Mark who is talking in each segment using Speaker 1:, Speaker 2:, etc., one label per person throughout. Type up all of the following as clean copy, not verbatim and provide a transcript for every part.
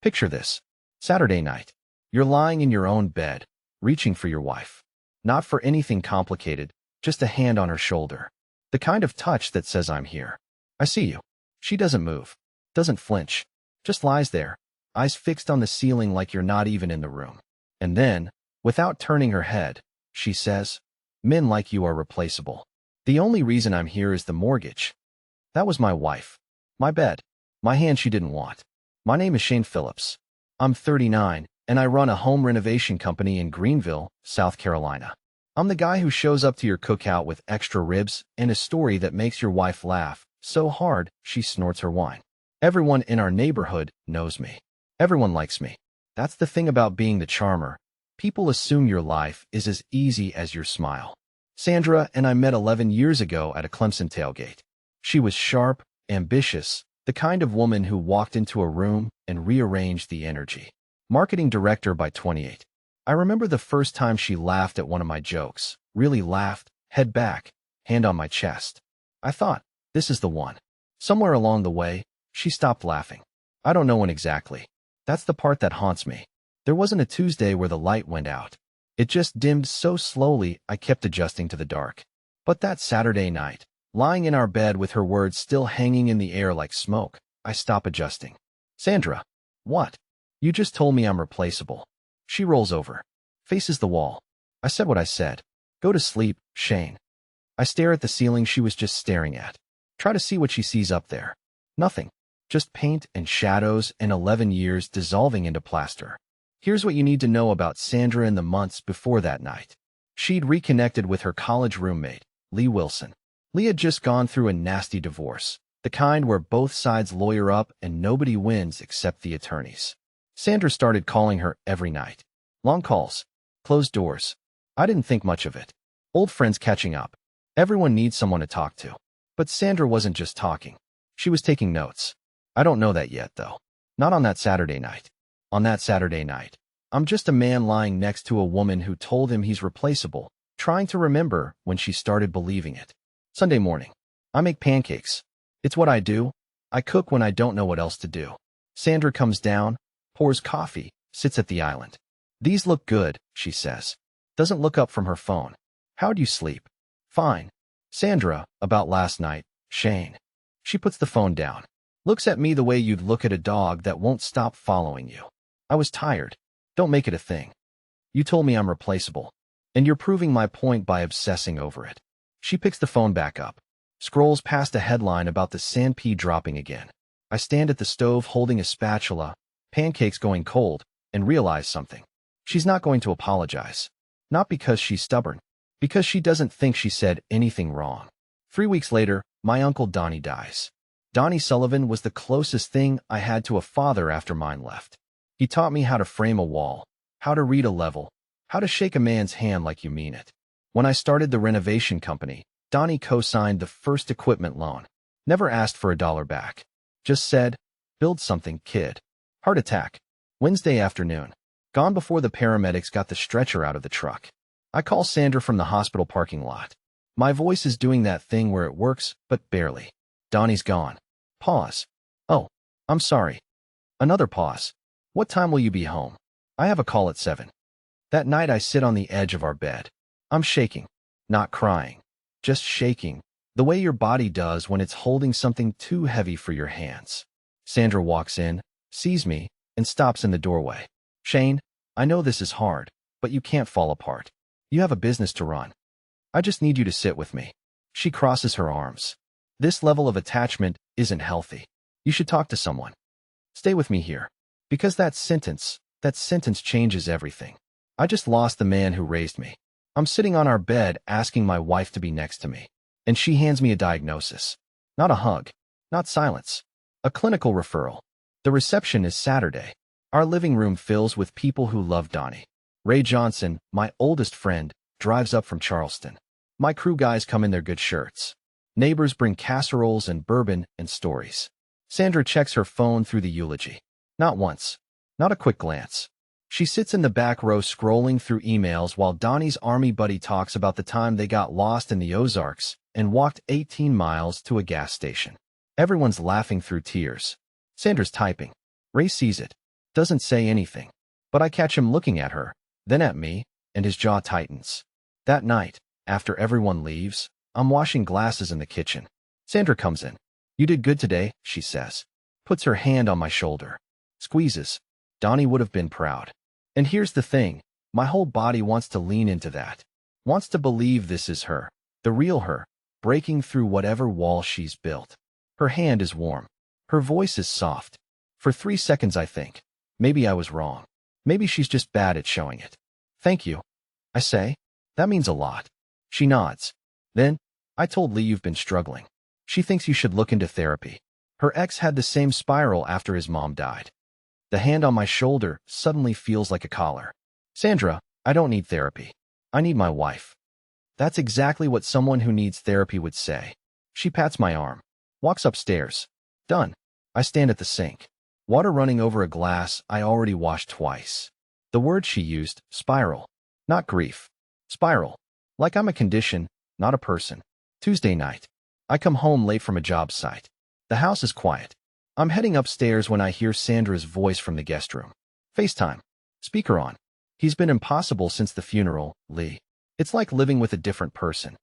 Speaker 1: Picture this. Saturday night. You're lying in your own bed, reaching for your wife. Not for anything complicated, just a hand on her shoulder. The kind of touch that says, "I'm here. I see you." She doesn't move, doesn't flinch, just lies there, eyes fixed on the ceiling like you're not even in the room. And then, without turning her head, she says, "Men like you are replaceable. The only reason I'm here is the mortgage." That was my wife. My bed. My hand she didn't want. My name is Phillips. I'm 39, and I run a home renovation company in Greenville, South Carolina. I'm the guy who shows up to your cookout with extra ribs and a story that makes your wife laugh so hard she snorts her wine. Everyone in our neighborhood knows me. Everyone likes me. That's the thing about being the charmer. People assume your life is as easy as your smile. Sandra and I met 11 years ago at a Clemson tailgate. She was sharp, ambitious, the kind of woman who walked into a room and rearranged the energy. Marketing director by 28. I remember the first time she laughed at one of my jokes, really laughed, head back, hand on my chest. I thought, this is the one. Somewhere along the way, she stopped laughing. I don't know when exactly. That's the part that haunts me. There wasn't a Tuesday where the light went out. It just dimmed so slowly I kept adjusting to the dark. But that Saturday night, lying in our bed with her words still hanging in the air like smoke, I stopped adjusting. "Sandra." "What?" "You just told me I'm replaceable." She rolls over, faces the wall. I said what I said. "Go to sleep, Shane." I stare at the ceiling she was just staring at. Try to see what she sees up there. Nothing. Just paint and shadows and 11 years dissolving into plaster. Here's what you need to know about Sandra in the months before that night. She'd reconnected with her college roommate, Lee Wilson. Lee had just gone through a nasty divorce, the kind where both sides lawyer up and nobody wins except the attorneys. Sandra started calling her every night. Long calls. Closed doors. I didn't think much of it. Old friends catching up. Everyone needs someone to talk to. But Sandra wasn't just talking. She was taking notes. I don't know that yet, though. Not on that Saturday night. On that Saturday night, I'm just a man lying next to a woman who told him he's replaceable, trying to remember when she started believing it. Sunday morning. I make pancakes. It's what I do. I cook when I don't know what else to do. Sandra comes down, pours coffee, sits at the island. "These look good," she says. Doesn't look up from her phone. "How'd you sleep?" "Fine." "Sandra, about last night, Shane." She puts the phone down. Looks at me the way you'd look at a dog that won't stop following you. "I was tired." "Don't make it a thing. You told me I'm replaceable. And you're proving my point by obsessing over it." She picks the phone back up. Scrolls past a headline about the sandpea dropping again. I stand at the stove holding a spatula, pancakes going cold, and realize something. She's not going to apologize. Not because she's stubborn. Because she doesn't think she said anything wrong. 3 weeks later, my uncle Donnie dies. Donnie Sullivan was the closest thing I had to a father after mine left. He taught me how to frame a wall, how to read a level, how to shake a man's hand like you mean it. When I started the renovation company, Donnie co-signed the first equipment loan. Never asked for $1 back. Just said, "Build something, kid." Heart attack. Wednesday afternoon. Gone before the paramedics got the stretcher out of the truck. I call Sandra from the hospital parking lot. My voice is doing that thing where it works, but barely. Donnie's gone. Pause. "Oh, I'm sorry." Another pause. "What time will you be home?" "I have a call at 7. That night I sit on the edge of our bed. I'm shaking. Not crying. Just shaking. The way your body does when it's holding something too heavy for your hands. Sandra walks in, sees me, and stops in the doorway. "Shane, I know this is hard, but you can't fall apart. You have a business to run. I just need you to sit with me." She crosses her arms. "This level of attachment isn't healthy. You should talk to someone. Stay with me here." Because that sentence changes everything. I just lost the man who raised me. I'm sitting on our bed asking my wife to be next to me, and she hands me a diagnosis. Not a hug, not silence, a clinical referral. The reception is Saturday. Our living room fills with people who love Donnie. Ray Johnson, my oldest friend, drives up from Charleston. My crew guys come in their good shirts. Neighbors bring casseroles and bourbon and stories. Sandra checks her phone through the eulogy. Not once. Not a quick glance. She sits in the back row scrolling through emails while Donnie's army buddy talks about the time they got lost in the Ozarks and walked 18 miles to a gas station. Everyone's laughing through tears. Sandra's typing. Ray sees it. Doesn't say anything. But I catch him looking at her, then at me, and his jaw tightens. That night, after everyone leaves, I'm washing glasses in the kitchen. Sandra comes in. "You did good today," she says. Puts her hand on my shoulder. Squeezes. Donnie would have been proud. And here's the thing. My whole body wants to lean into that. Wants to believe this is her. The real her. Breaking through whatever wall she's built. Her hand is warm. Her voice is soft. For 3 seconds I think. Maybe I was wrong. Maybe she's just bad at showing it. "Thank you," I say. "That means a lot." She nods. Then, "I told Lee you've been struggling. She thinks you should look into therapy. Her ex had the same spiral after his mom died." The hand on my shoulder suddenly feels like a collar. "Sandra, I don't need therapy. I need my wife." That's exactly what someone who needs therapy would say. She pats my arm. Walks upstairs. Done. I stand at the sink. Water running over a glass I already washed twice. The word she used, spiral. Not grief. Spiral. Like I'm a condition, not a person. Tuesday night. I come home late from a job site. The house is quiet. I'm heading upstairs when I hear Sandra's voice from the guest room. FaceTime. Speaker on. "He's been impossible since the funeral, Lee. It's like living with a different person."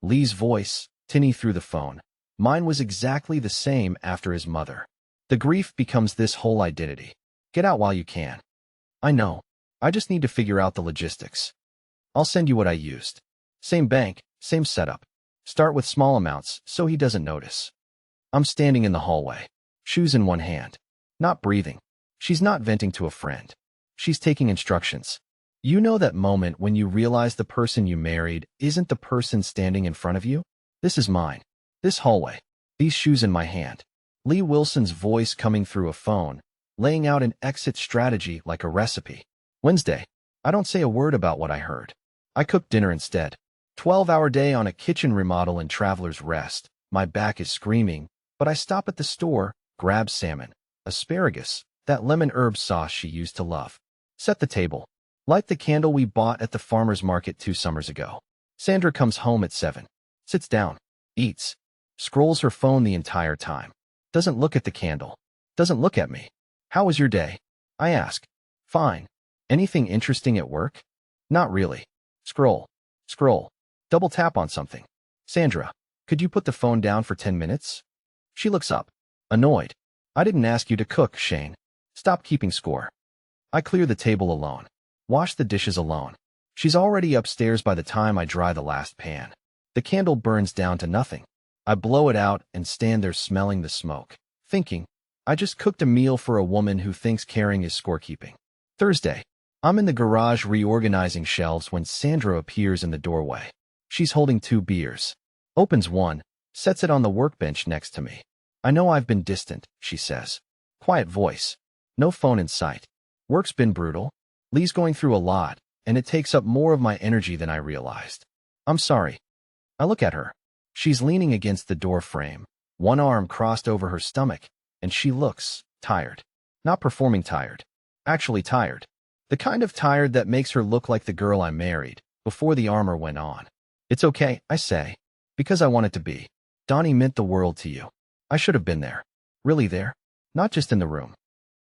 Speaker 1: Lee's voice, tinny through the phone. Mine was exactly the same after his mother. The grief becomes this whole identity. Get out while you can. I know. I just need to figure out the logistics. I'll send you what I used. Same bank, same setup. Start with small amounts so he doesn't notice. I'm standing in the hallway. Shoes in one hand. Not breathing. She's not venting to a friend. She's taking instructions. You know that moment when you realize the person you married isn't the person standing in front of you? This is mine. This hallway. These shoes in my hand. Lee Wilson's voice coming through a phone, laying out an exit strategy like a recipe. Wednesday. I don't say a word about what I heard. I cook dinner instead. 12-hour day on a kitchen remodel in Traveler's Rest. My back is screaming, but I stop at the store, grab salmon, asparagus, that lemon herb sauce she used to love. Set the table. Light the candle we bought at the farmer's market 2 summers ago. Sandra comes home at 7. Sits down. Eats. Scrolls her phone the entire time. Doesn't look at the candle. Doesn't look at me. "How was your day?" I ask. "Fine." "Anything interesting at work?" "Not really." Scroll. Scroll. Double tap on something. "Sandra, could you put the phone down for 10 minutes? She looks up. Annoyed. "I didn't ask you to cook, Shane. Stop keeping score." I clear the table alone. Wash the dishes alone. She's already upstairs by the time I dry the last pan. The candle burns down to nothing. I blow it out and stand there smelling the smoke, thinking, I just cooked a meal for a woman who thinks caring is scorekeeping. Thursday. I'm in the garage reorganizing shelves when Sandra appears in the doorway. She's holding 2 beers. Opens one, sets it on the workbench next to me. "I know I've been distant," she says. Quiet voice. No phone in sight. "Work's been brutal. Lee's going through a lot, and it takes up more of my energy than I realized. I'm sorry." I look at her. She's leaning against the door frame, one arm crossed over her stomach, and she looks tired. Not performing tired. Actually tired. The kind of tired that makes her look like the girl I married before the armor went on. "It's okay," I say, "because I want it to be. Donnie meant the world to you. I should have been there. Really there. Not just in the room."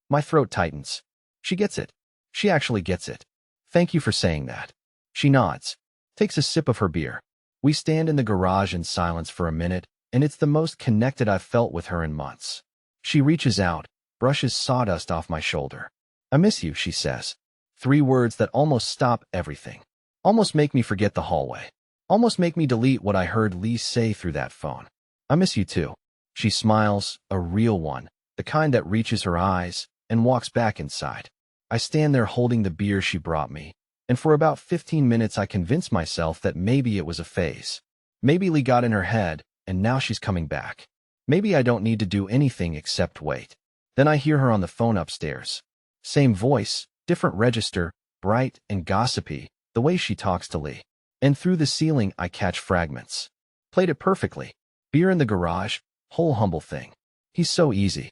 Speaker 1: My throat tightens. She gets it. She actually gets it. "Thank you for saying that." She nods. Takes a sip of her beer. We stand in the garage in silence for a minute, and it's the most connected I've felt with her in months. She reaches out, brushes sawdust off my shoulder. "I miss you," she says. 3 words that almost stop everything. Almost make me forget the hallway. Almost make me delete what I heard Lee say through that phone. "I miss you too." She smiles, a real one, the kind that reaches her eyes, and walks back inside. I stand there holding the beer she brought me, and for about 15 minutes I convince myself that maybe it was a phase. Maybe Lee got in her head, and now she's coming back. Maybe I don't need to do anything except wait. Then I hear her on the phone upstairs. Same voice, different register, bright and gossipy, the way she talks to Lee. And through the ceiling I catch fragments. Played it perfectly. Beer in the garage, whole humble thing. He's so easy.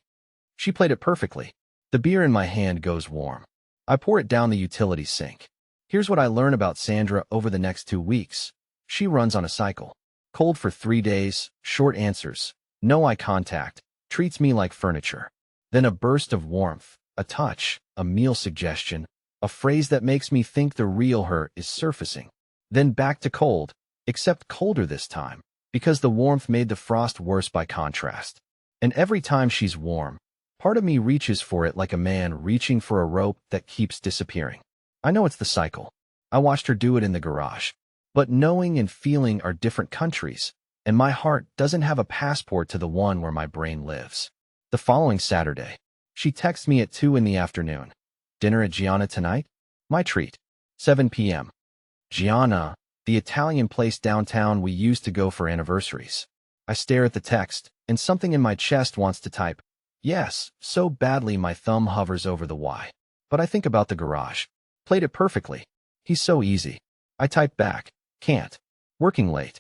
Speaker 1: She played it perfectly. The beer in my hand goes warm. I pour it down the utility sink. Here's what I learn about Sandra over the next 2 weeks. She runs on a cycle. Cold for 3 days, short answers, no eye contact, treats me like furniture. Then a burst of warmth, a touch, a meal suggestion, a phrase that makes me think the real her is surfacing. Then back to cold, except colder this time, because the warmth made the frost worse by contrast. And every time she's warm, part of me reaches for it like a man reaching for a rope that keeps disappearing. I know it's the cycle. I watched her do it in the garage. But knowing and feeling are different countries, and my heart doesn't have a passport to the one where my brain lives. The following Saturday, she texts me at 2 in the afternoon. Dinner at Gianna tonight? My treat. 7 p.m. Gianna, the Italian place downtown we used to go for anniversaries. I stare at the text, and something in my chest wants to type, yes, so badly my thumb hovers over the Y. But I think about the garage. Played it perfectly. He's so easy. I type back, can't. Working late.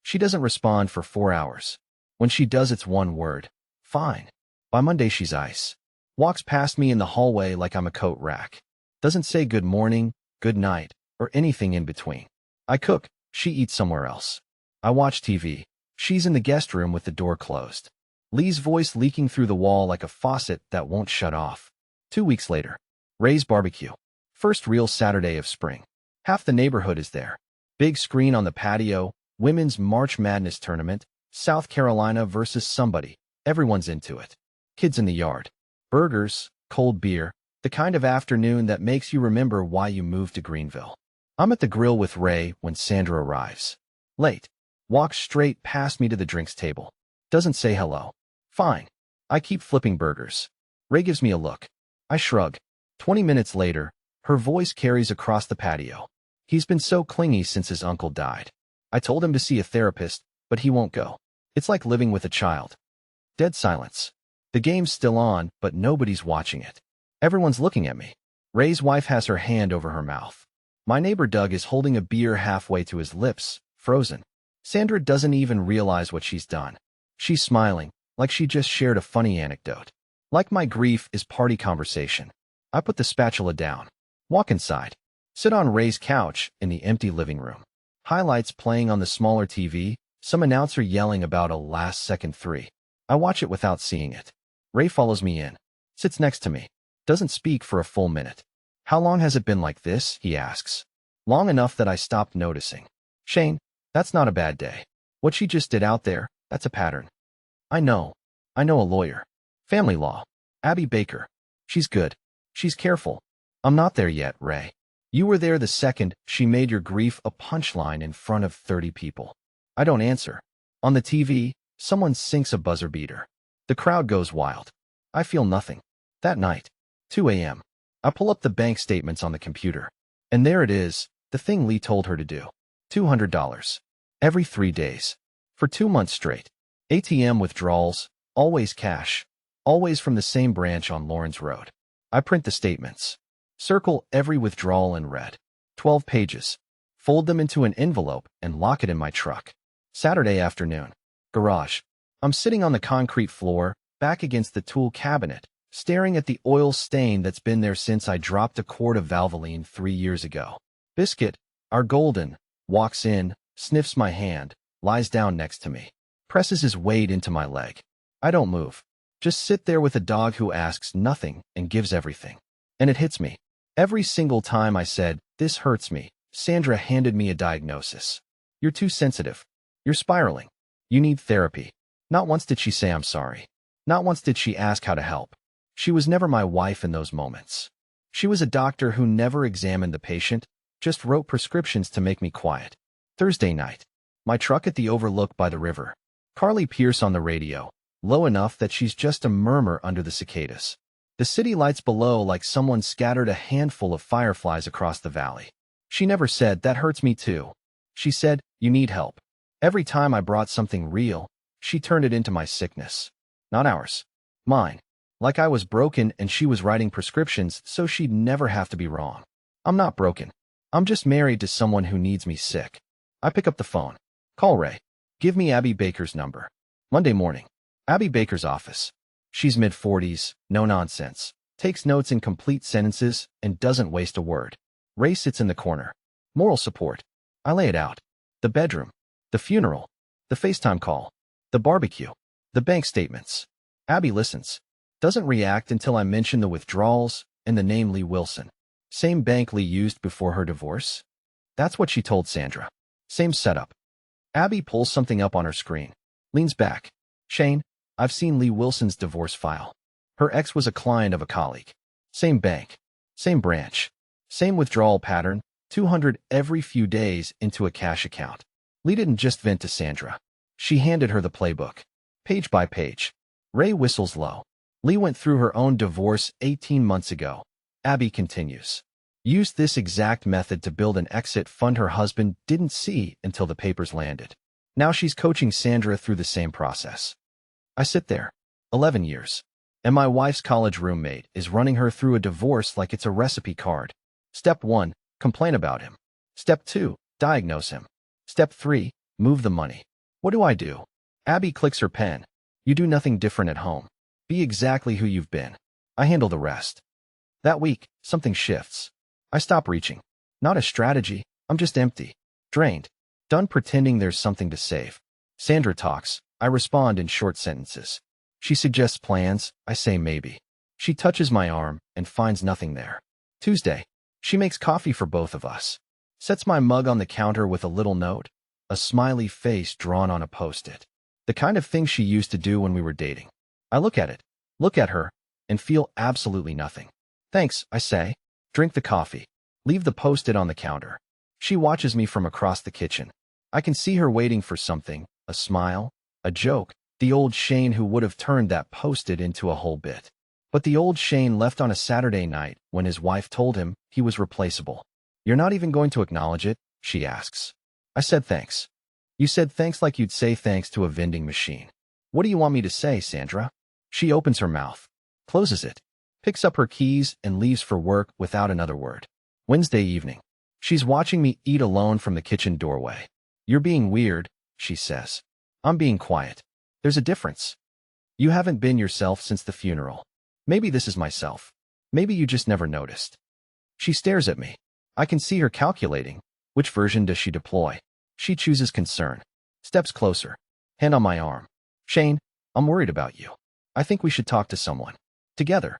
Speaker 1: She doesn't respond for 4 hours. When she does, it's one word, fine. By Monday, she's ice. Walks past me in the hallway like I'm a coat rack. Doesn't say good morning, good night, or anything in between. I cook, she eats somewhere else. I watch TV. She's in the guest room with the door closed. Lee's voice leaking through the wall like a faucet that won't shut off. 2 weeks later. Ray's barbecue. First real Saturday of spring. Half the neighborhood is there. Big screen on the patio, Women's March Madness tournament, South Carolina versus somebody. Everyone's into it. Kids in the yard. Burgers, cold beer, the kind of afternoon that makes you remember why you moved to Greenville. I'm at the grill with Ray when Sandra arrives. Late. Walks straight past me to the drinks table. Doesn't say hello. Fine. I keep flipping burgers. Ray gives me a look. I shrug. 20 minutes later, her voice carries across the patio. He's been so clingy since his uncle died. I told him to see a therapist, but he won't go. It's like living with a child. Dead silence. The game's still on, but nobody's watching it. Everyone's looking at me. Ray's wife has her hand over her mouth. My neighbor Doug is holding a beer halfway to his lips, frozen. Sandra doesn't even realize what she's done. She's smiling, like she just shared a funny anecdote. Like my grief is party conversation. I put the spatula down. Walk inside. Sit on Ray's couch in the empty living room. Highlights playing on the smaller TV, some announcer yelling about a last-second three. I watch it without seeing it. Ray follows me in. Sits next to me. Doesn't speak for a full minute. How long has it been like this? He asks. Long enough that I stopped noticing. Shane, that's not a bad day. What she just did out there, that's a pattern. I know a lawyer. Family law. Abby Baker. She's good. She's careful. I'm not there yet, Ray. You were there the second she made your grief a punchline in front of 30 people. I don't answer. On the TV, someone sinks a buzzer beater. The crowd goes wild. I feel nothing. That night, 2 a.m., I pull up the bank statements on the computer. And there it is, the thing Lee told her to do. $200. Every 3 days. For 2 months straight. ATM withdrawals, always cash. Always from the same branch on Lawrence Road. I print the statements. Circle every withdrawal in red. 12 pages. Fold them into an envelope and lock it in my truck. Saturday afternoon. Garage. I'm sitting on the concrete floor, back against the tool cabinet, staring at the oil stain that's been there since I dropped a quart of Valvoline 3 years ago. Biscuit, our golden, walks in, sniffs my hand, lies down next to me, presses his weight into my leg. I don't move. Just sit there with a dog who asks nothing and gives everything. And it hits me. Every single time I said, this hurts me, Sandra handed me a diagnosis. You're too sensitive. You're spiraling. You need therapy. Not once did she say I'm sorry. Not once did she ask how to help. She was never my wife in those moments. She was a doctor who never examined the patient, just wrote prescriptions to make me quiet. Thursday night. My truck at the overlook by the river. Carly Pierce on the radio, low enough that she's just a murmur under the cicadas. The city lights below like someone scattered a handful of fireflies across the valley. She never said, that hurts me too. She said, you need help. Every time I brought something real, she turned it into my sickness. Not ours. Mine. Like I was broken and she was writing prescriptions so she'd never have to be wrong. I'm not broken. I'm just married to someone who needs me sick. I pick up the phone. Call Ray. Give me Abby Baker's number. Monday morning. Abby Baker's office. She's mid-40s, no nonsense, takes notes in complete sentences, and doesn't waste a word. Ray sits in the corner. Moral support. I lay it out. The bedroom. The funeral. The FaceTime call. The barbecue. The bank statements. Abby listens. Doesn't react until I mention the withdrawals and the name Lee Wilson. Same bank Lee used before her divorce? That's what she told Sandra. Same setup. Abby pulls something up on her screen. Leans back. Shane, I've seen Lee Wilson's divorce file. Her ex was a client of a colleague. Same bank. Same branch. Same withdrawal pattern, 200 every few days into a cash account. Lee didn't just vent to Sandra. She handed her the playbook. Page by page. Ray whistles low. Lee went through her own divorce 18 months ago. Abby continues. Used this exact method to build an exit fund her husband didn't see until the papers landed. Now she's coaching Sandra through the same process. I sit there. 11 years. And my wife's college roommate is running her through a divorce like it's a recipe card. Step 1, complain about him. Step 2, diagnose him. Step 3, move the money. What do I do? Abby clicks her pen. You do nothing different at home. Be exactly who you've been. I handle the rest. That week, something shifts. I stop reaching. Not a strategy, I'm just empty. Drained. Done pretending there's something to save. Sandra talks. I respond in short sentences. She suggests plans, I say maybe. She touches my arm and finds nothing there. Tuesday. She makes coffee for both of us. Sets my mug on the counter with a little note. A smiley face drawn on a post-it. The kind of thing she used to do when we were dating. I look at it, look at her, and feel absolutely nothing. Thanks, I say. Drink the coffee. Leave the post-it on the counter. She watches me from across the kitchen. I can see her waiting for something, a smile, a joke, the old Shane who would have turned that post-it into a whole bit. But the old Shane left on a Saturday night when his wife told him he was replaceable. You're not even going to acknowledge it? She asks. I said thanks. You said thanks like you'd say thanks to a vending machine. What do you want me to say, Sandra? She opens her mouth, closes it, picks up her keys and leaves for work without another word. Wednesday evening. She's watching me eat alone from the kitchen doorway. You're being weird, she says. I'm being quiet. There's a difference. You haven't been yourself since the funeral. Maybe this is myself. Maybe you just never noticed. She stares at me. I can see her calculating. Which version does she deploy? She chooses concern. Steps closer. Hand on my arm. Shane, I'm worried about you. I think we should talk to someone. Together.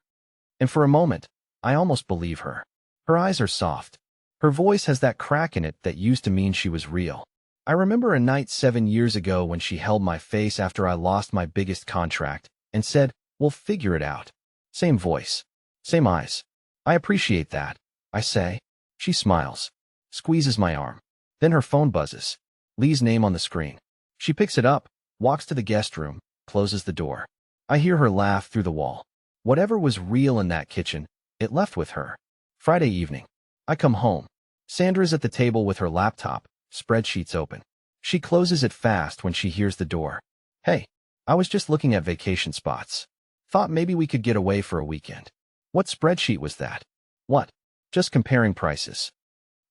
Speaker 1: And for a moment, I almost believe her. Her eyes are soft. Her voice has that crack in it that used to mean she was real. I remember a night 7 years ago when she held my face after I lost my biggest contract and said, "We'll figure it out." Same voice. Same eyes. I appreciate that, I say. She smiles. Squeezes my arm. Then her phone buzzes. Lee's name on the screen. She picks it up, walks to the guest room, closes the door. I hear her laugh through the wall. Whatever was real in that kitchen, it left with her. Friday evening. I come home. Sandra's at the table with her laptop, spreadsheets open. She closes it fast when she hears the door. Hey, I was just looking at vacation spots. Thought maybe we could get away for a weekend. What spreadsheet was that? What? Just comparing prices.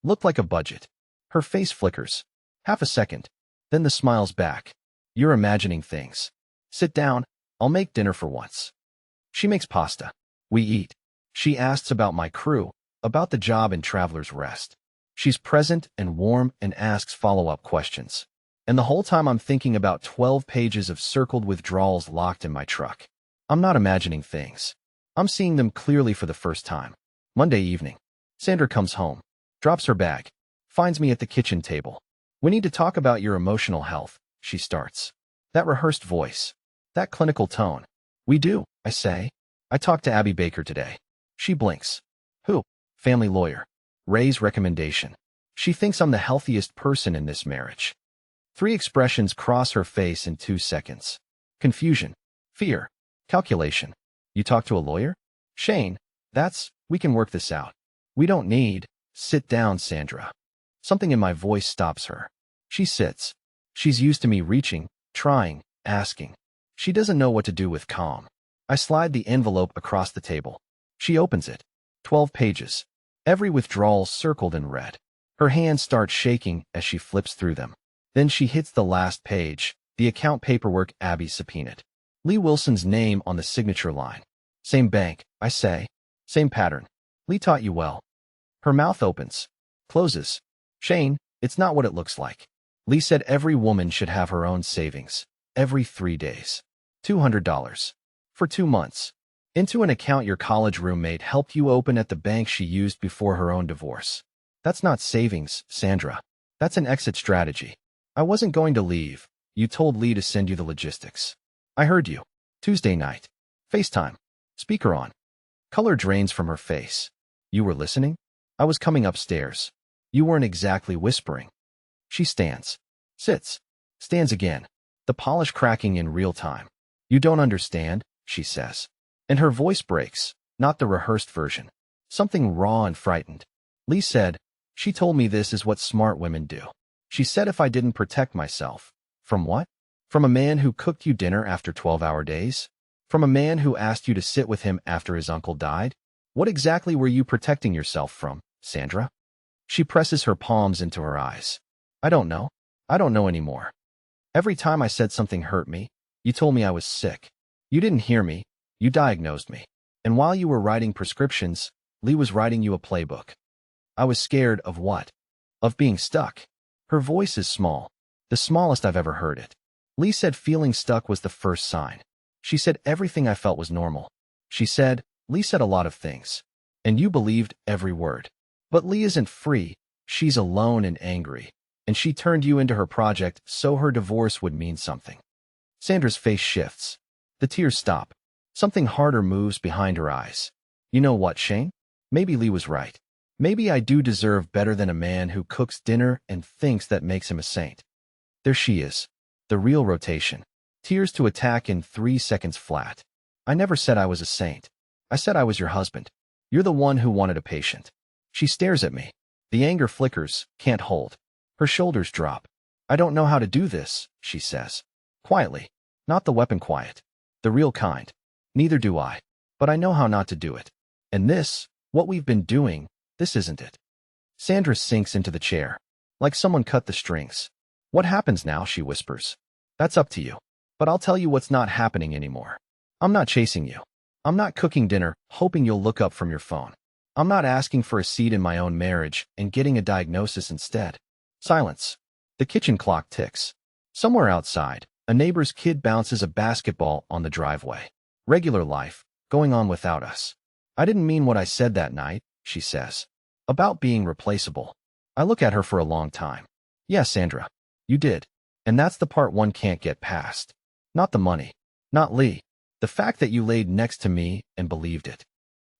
Speaker 1: Looked like a budget. Her face flickers. Half a second. Then the smile's back. You're imagining things. Sit down. I'll make dinner for once. She makes pasta. We eat. She asks about my crew, about the job in Traveler's Rest. She's present and warm and asks follow-up questions. And the whole time I'm thinking about 12 pages of circled withdrawals locked in my truck. I'm not imagining things. I'm seeing them clearly for the first time. Monday evening. Sandra comes home, drops her bag, finds me at the kitchen table. We need to talk about your emotional health, she starts. That rehearsed voice. That clinical tone. We do, I say. I talked to Abby Baker today. She blinks. Who? Family lawyer. Ray's recommendation. She thinks I'm the healthiest person in this marriage. 3 expressions cross her face in 2 seconds. Confusion. Fear. Calculation. You talk to a lawyer? Shane, we can work this out. We don't need. Sit down, Sandra. Something in my voice stops her. She sits. She's used to me reaching, trying, asking. She doesn't know what to do with calm. I slide the envelope across the table. She opens it. 12 pages. Every withdrawal circled in red. Her hands start shaking as she flips through them. Then she hits the last page, the account paperwork Abby subpoenaed. Lee Wilson's name on the signature line. Same bank, I say. Same pattern. Lee taught you well. Her mouth opens. Closes. Shane, it's not what it looks like. Lee said every woman should have her own savings. Every 3 days. $200. For 2 months. Into an account your college roommate helped you open at the bank she used before her own divorce. That's not savings, Sandra. That's an exit strategy. I wasn't going to leave. You told Lee to send you the logistics. I heard you. Tuesday night. FaceTime. Speaker on. Color drains from her face. You were listening? I was coming upstairs. You weren't exactly whispering. She stands. Sits. Stands again. The polish cracking in real time. You don't understand, she says. And her voice breaks, not the rehearsed version. Something raw and frightened. Lee said, she told me this is what smart women do. She said if I didn't protect myself. From what? From a man who cooked you dinner after 12-hour days? From a man who asked you to sit with him after his uncle died? What exactly were you protecting yourself from, Sandra? She presses her palms into her eyes. I don't know. I don't know anymore. Every time I said something hurt me, you told me I was sick. You didn't hear me. You diagnosed me. And while you were writing prescriptions, Lee was writing you a playbook. I was scared of what? Of being stuck. Her voice is small. The smallest I've ever heard it. Lee said feeling stuck was the first sign. She said everything I felt was normal. She said, Lee said a lot of things. And you believed every word. But Lee isn't free. She's alone and angry. And she turned you into her project so her divorce would mean something. Sandra's face shifts. The tears stop. Something harder moves behind her eyes. You know what, Shane? Maybe Lee was right. Maybe I do deserve better than a man who cooks dinner and thinks that makes him a saint. There she is. The real rotation. Tears to attack in 3 seconds flat. I never said I was a saint. I said I was your husband. You're the one who wanted a patient. She stares at me. The anger flickers, can't hold. Her shoulders drop. I don't know how to do this, she says. Quietly. Not the weapon quiet. The real kind. Neither do I. But I know how not to do it. And this, what we've been doing, this isn't it. Sandra sinks into the chair. Like someone cut the strings. What happens now, she whispers. That's up to you. But I'll tell you what's not happening anymore. I'm not chasing you. I'm not cooking dinner, hoping you'll look up from your phone. I'm not asking for a seat in my own marriage and getting a diagnosis instead. Silence. The kitchen clock ticks. Somewhere outside, a neighbor's kid bounces a basketball on the driveway. Regular life, going on without us. I didn't mean what I said that night, she says. About being replaceable. I look at her for a long time. Yes, Sandra. You did. And that's the part one can't get past. Not the money. Not Lee. The fact that you laid next to me and believed it.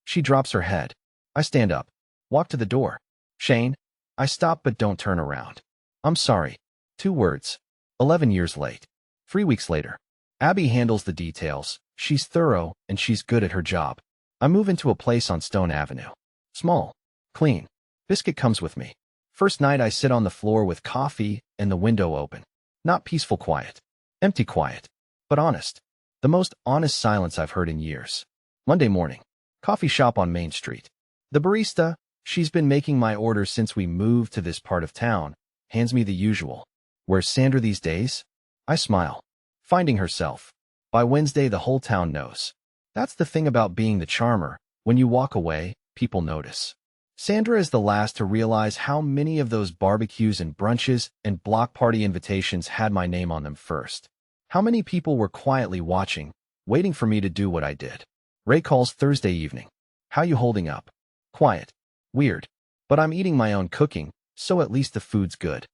Speaker 1: She drops her head. I stand up. Walk to the door. Shane. I stop but don't turn around. I'm sorry. 2 words. 11 years late. 3 weeks later. Abby handles the details. She's thorough and she's good at her job. I move into a place on Stone Avenue. Small. Clean. Biscuit comes with me. First night I sit on the floor with coffee and the window open. Not peaceful quiet. Empty quiet. But honest. The most honest silence I've heard in years. Monday morning. Coffee shop on Main Street. The barista, she's been making my orders since we moved to this part of town, hands me the usual. Where's Sandra these days? I smile. Finding herself. By Wednesday the whole town knows. That's the thing about being the charmer. When you walk away, people notice. Sandra is the last to realize how many of those barbecues and brunches and block party invitations had my name on them first. How many people were quietly watching, waiting for me to do what I did. Ray calls Thursday evening. How you holding up? Quiet. Weird. But I'm eating my own cooking, so at least the food's good.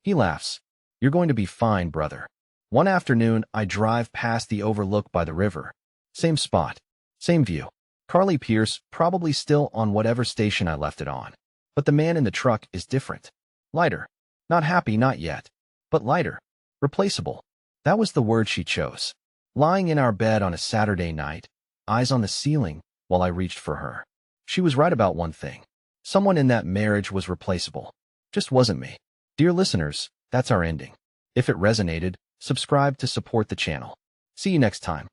Speaker 1: He laughs. You're going to be fine, brother. One afternoon, I drive past the overlook by the river. Same spot. Same view. Carly Pierce probably still on whatever station I left it on. But the man in the truck is different. Lighter. Not happy, not yet. But lighter. Replaceable. That was the word she chose. Lying in our bed on a Saturday night, eyes on the ceiling, while I reached for her. She was right about one thing. Someone in that marriage was replaceable. Just wasn't me. Dear listeners, that's our ending. If it resonated, subscribe to support the channel. See you next time.